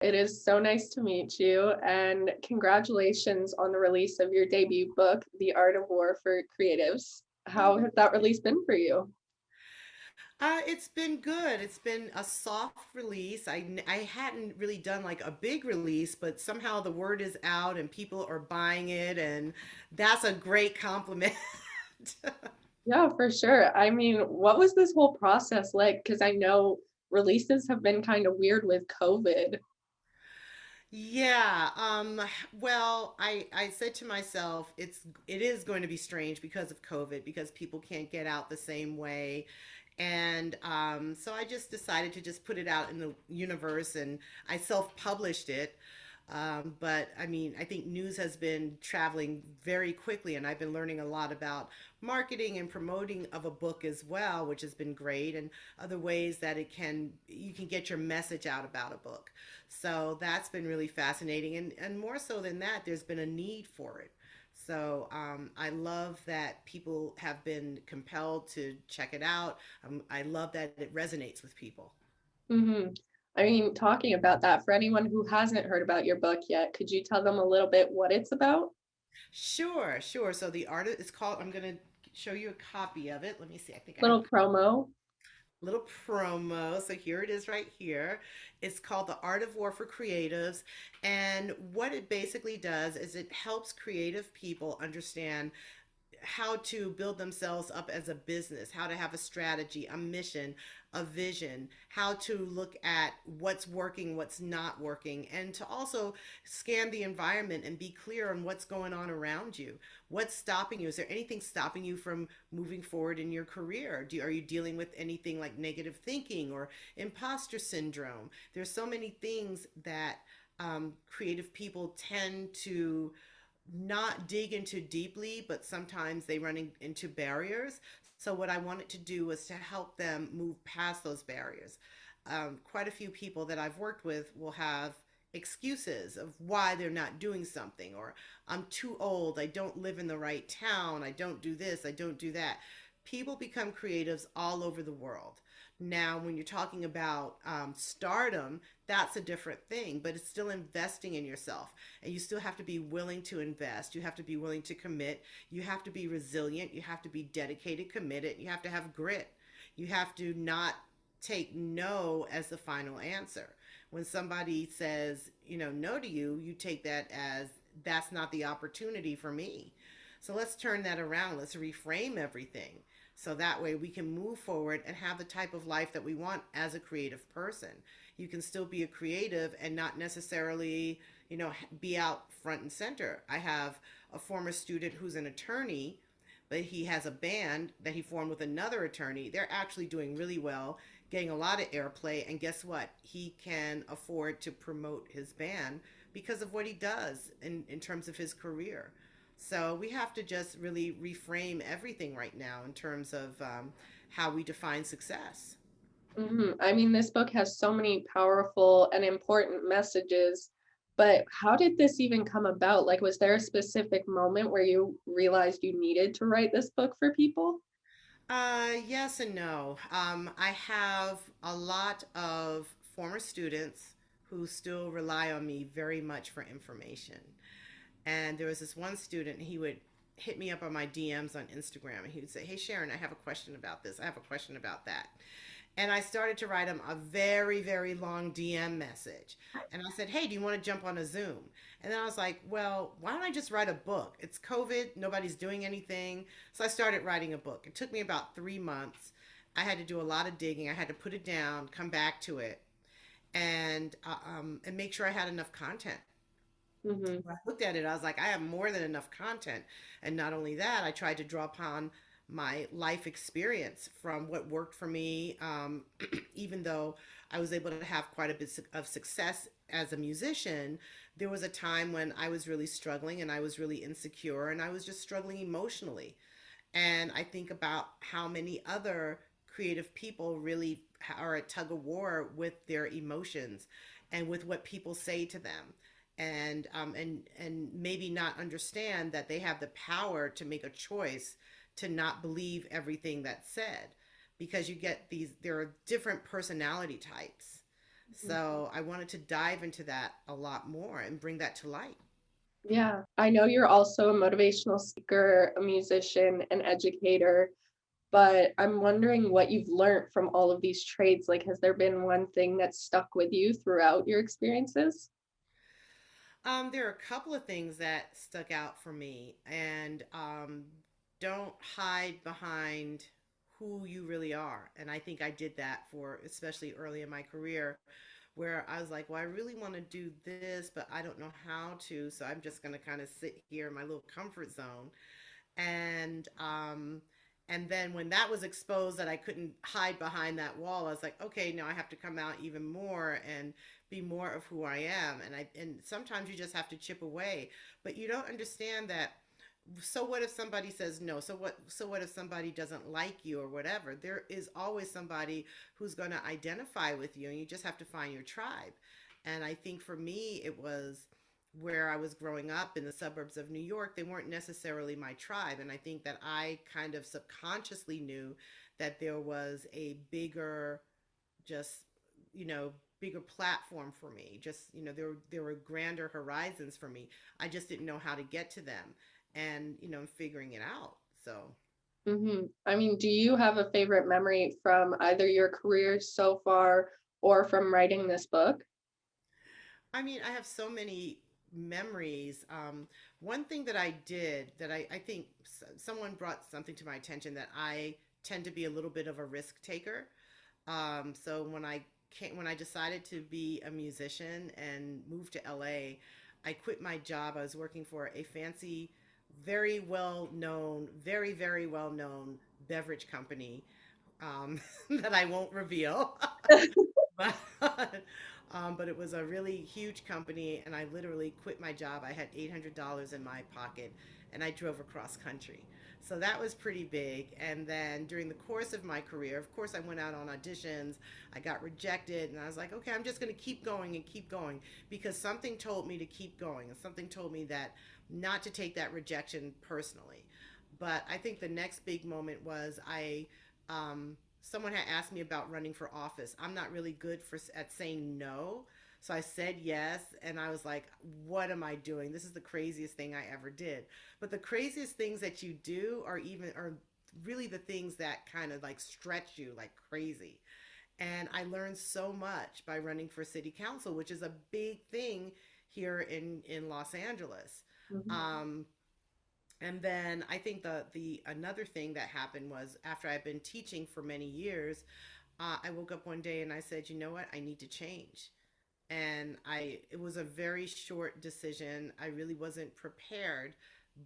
It is so nice to meet you, and congratulations on the release of your debut book, The Art of War for Creatives. How Oh, has that release been for you? it's been good. It's been a soft release. I hadn't really done like a big release, but somehow the word is out and people are buying it, and that's a great compliment. Yeah, for sure. I mean, what was this whole process like? Because I know releases have been kind of weird with COVID. Yeah, well, I said to myself, it is going to be strange because of COVID, because people can't get out the same way. And so I just decided to just put it out in the universe, and I self-published it. But I mean, I think news has been traveling very quickly, and I've been learning a lot about marketing and promoting of a book as well, which has been great, and other ways that you can get your message out about a book. So that's been really fascinating, and more so than that, there's been a need for it. So I love that people have been compelled to check it out. I love that it resonates with people. Hmm. I mean, talking about that, for anyone who hasn't heard about your book yet, could you tell them a little bit what it's about? Sure, sure. So the artist is called, I'm going to show you a copy of it. Let me see. I think I have Little promo. a little promo. So here it is right here. It's called The Art of War for Creatives. And what it basically does is it helps creative people understand how to build themselves up as a business, how to have a strategy, a mission, a vision, how to look at what's working, what's not working, and to also scan the environment and be clear on what's going on around you. What's stopping you? Is there anything stopping you from moving forward in your career? Are you dealing with anything like negative thinking or imposter syndrome? There's so many things that creative people tend to not dig into deeply, but sometimes they run into barriers. So, what I wanted to do was to help them move past those barriers. Quite a few people that I've worked with will have excuses of why they're not doing something, or I'm too old, I don't live in the right town, I don't do this, I don't do that. People become creatives all over the world. Now, when you're talking about stardom, that's a different thing, but it's still investing in yourself. And you still have to be willing to invest. You have to be willing to commit. You have to be resilient. You have to be dedicated, committed. You have to have grit. You have to not take no as the final answer. When somebody says, no to you, you take that as that's not the opportunity for me. So let's turn that around. Let's reframe everything. So that way we can move forward and have the type of life that we want as a creative person. You can still be a creative and not necessarily, be out front and center. I have a former student who's an attorney, but he has a band that he formed with another attorney. They're actually doing really well, getting a lot of airplay. And guess what? He can afford to promote his band because of what he does in terms of his career. So we have to just really reframe everything right now in terms of how we define success. I mean, this book has so many powerful and important messages, but how did this even come about? Like, was there a specific moment where you realized you needed to write this book for people? Yes and no. I have a lot of former students who still rely on me very much for information. And there was this one student, he would hit me up on my DMs on Instagram, and he would say, "Hey, Charyn, I have a question about this. I have a question about that." And I started to write him a very, very long DM message. And I said, "Hey, do you want to jump on a Zoom?" And then I was like, "Well, why don't I just write a book? It's COVID, nobody's doing anything." So I started writing a book. It took me about 3 months. I had to do a lot of digging. I had to put it down, come back to it, and make sure I had enough content. Hmm. When I looked at it, I was like, I have more than enough content. And not only that, I tried to draw upon my life experience from what worked for me, even though I was able to have quite a bit of success as a musician. There was a time when I was really struggling and I was really insecure and I was just struggling emotionally. And I think about how many other creative people really are at tug of war with their emotions and with what people say to them, and maybe not understand that they have the power to make a choice to not believe everything that's said, because you get these, there are different personality types. So I wanted to dive into that a lot more and bring that to light. Yeah, I know you're also a motivational speaker, a musician, an educator, but I'm wondering what you've learned from all of these trades. Like, has there been one thing that stuck with you throughout your experiences? There are a couple of things that stuck out for me, and don't hide behind who you really are. And I think I did that for especially early in my career, where I was like, well, I really want to do this, but I don't know how to, so I'm just going to kind of sit here in my little comfort zone. And and then when that was exposed that I couldn't hide behind that wall, I was like, okay, now I have to come out even more and be more of who I am. And sometimes you just have to chip away, but you don't understand that. So what if somebody says no? So what if somebody doesn't like you or whatever? There is always somebody who's going to identify with you, and you just have to find your tribe. And I think for me it was where I was growing up in the suburbs of New York, they weren't necessarily my tribe. And I think that I kind of subconsciously knew that there was a bigger, just, you know, bigger platform for me. Just, there were grander horizons for me. I just didn't know how to get to them. And, I'm figuring it out. So, I mean, do you have a favorite memory from either your career so far or from writing this book? I mean, I have so many memories. One thing that I did that I think someone brought something to my attention that I tend to be a little bit of a risk taker. So when I decided to be a musician and moved to LA, I quit my job. I was working for a fancy, very well known, very well known beverage company that I won't reveal. but but it was a really huge company, and I literally quit my job. I had $800 in my pocket, and I drove across country. So that was pretty big. And then during the course of my career, of course, I went out on auditions. I got rejected, and I was like, okay, I'm just going to keep going and keep going because something told me to keep going, and something told me that not to take that rejection personally. But I think the next big moment was someone had asked me about running for office. I'm not really good at saying no. So I said yes, and I was like, what am I doing? This is the craziest thing I ever did. But the craziest things that you do are really the things that kind of like stretch you like crazy. And I learned so much by running for city council, which is a big thing here in Los Angeles. Mhm. Um, and then I think the another thing that happened was after I've been teaching for many years, I woke up one day and I said, you know what, I need to change. And it was a very short decision. I really wasn't prepared,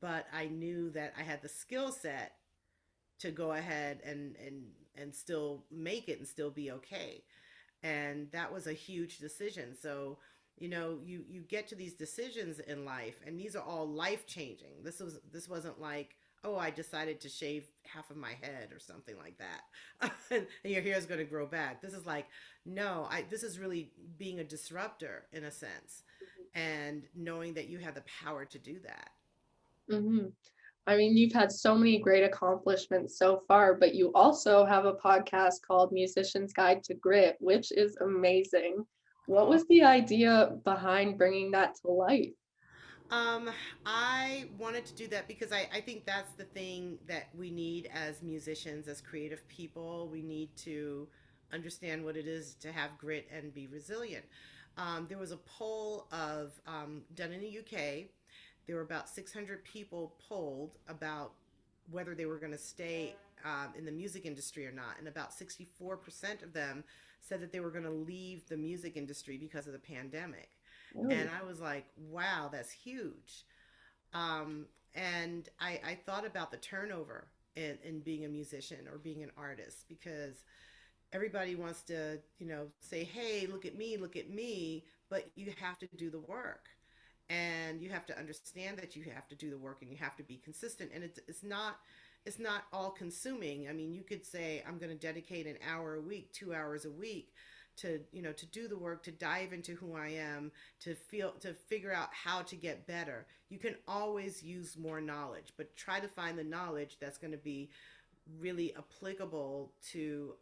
but I knew that I had the skill set to go ahead and still make it and still be okay. And that was a huge decision. So you get to these decisions in life, and these are all life changing. This wasn't like, oh, I decided to shave half of my head or something like that and your hair is going to grow back. This is like, no, I this is really being a disruptor in a sense, and knowing that you have the power to do that. hmm I mean, you've had so many great accomplishments so far, but you also have a podcast called Musician's Guide to Grit, which is amazing. What Oh. was the idea behind bringing that to life? Um, I wanted to do that because I think that's the thing that we need as musicians, as creative people. We need to understand what it is to have grit and be resilient. There was a poll done in the UK. There were about 600 people polled about whether they were going to stay in the music industry or not. And about 64% of them said that they were going to leave the music industry because of the pandemic. And Oh, I was like, wow, that's huge. Um, and I thought about the turnover in being a musician or being an artist because everybody wants to, say, hey, look at me, but you have to do the work. And you have to understand that you have to do the work and you have to be consistent. And it's not all consuming. I mean, you could say, I'm going to dedicate an hour a week, 2 hours a week to do the work, to dive into who I am, to figure out how to get better. You can always use more knowledge, but try to find the knowledge that's going to be really applicable to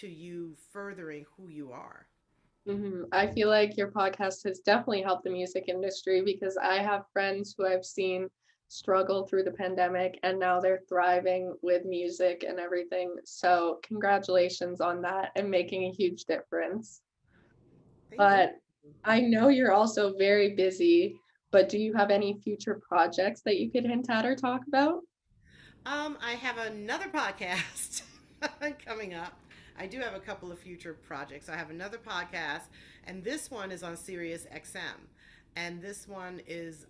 you furthering who you are. I feel like your podcast has definitely helped the music industry because I have friends who I've seen struggle through the pandemic and now they're thriving with music and everything. So, congratulations on that and making a huge difference. Thank you. But I know you're also very busy, but do you have any future projects that you could hint at or talk about? I have another podcast coming up. I do have a couple of future projects. I have another podcast, and this one is on Sirius XM. And this one is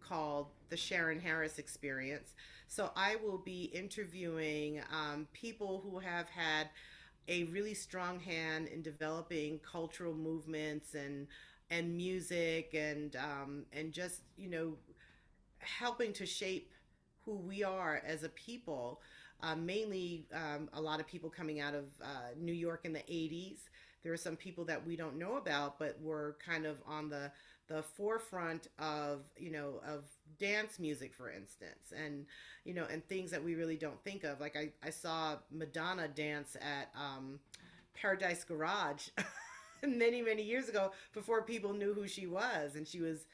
called the Charyn Harris Experience. So I will be interviewing people who have had a really strong hand in developing cultural movements and music and just helping to shape who we are as a people. Mainly, a lot of people coming out of New York in the '80s. There are some people that we don't know about, but were kind of on the forefront of of dance music, for instance, and things that we really don't think of. Like I saw Madonna dance at Paradise Garage many years ago before people knew who she was, and she was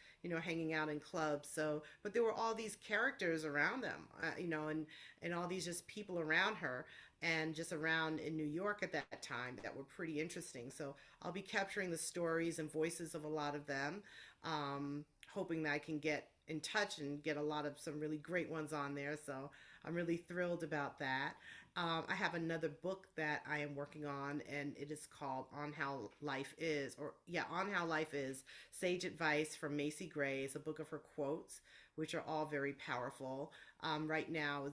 hanging out in clubs. So but there were all these characters around them, and all these just people around her and just around in New York at that time that were pretty interesting. So I'll be capturing the stories and voices of a lot of them, hoping that I can get in touch and get a lot of some really great ones on there. So I'm really thrilled about that. I have another book that I am working on, and it is called On How Life Is, or yeah, On How Life Is, Sage Advice from Macy Gray. It's a book of her quotes, which are all very powerful. Right now,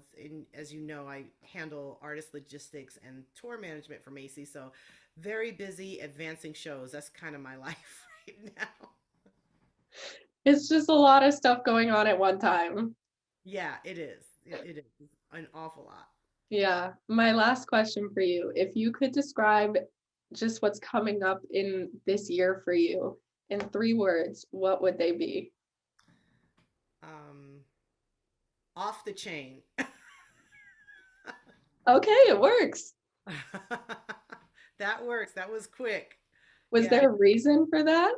as you know, I handle artist logistics and tour management for Macy, so very busy advancing shows. That's kind of my life right now. It's just a lot of stuff going on at one time. Yeah, it is. It is an awful lot. Yeah. My last question for you, if you could describe just what's coming up in this year for you in 3 words, what would they be? Um, Off the chain. Okay, it works. That works. That was quick. Was Yeah. there a reason for that?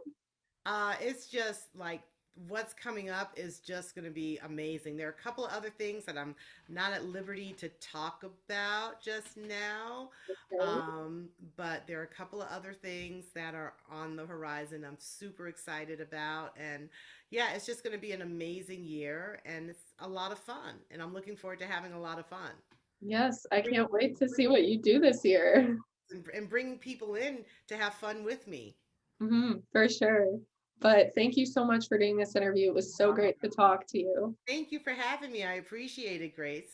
It's just like what's coming up is just going to be amazing. There are a couple of other things that I'm not at liberty to talk about just now. Okay. But there are a couple of other things that are on the horizon I'm super excited about. And yeah, it's just going to be an amazing year and it's a lot of fun. And I'm looking forward to having a lot of fun. Yes, I Bring, can't wait to bring, see what you do this year. and bringing people in to have fun with me. For sure. But thank you so much for doing this interview. It was so great to talk to you. Thank you for having me. I appreciate it, Grace.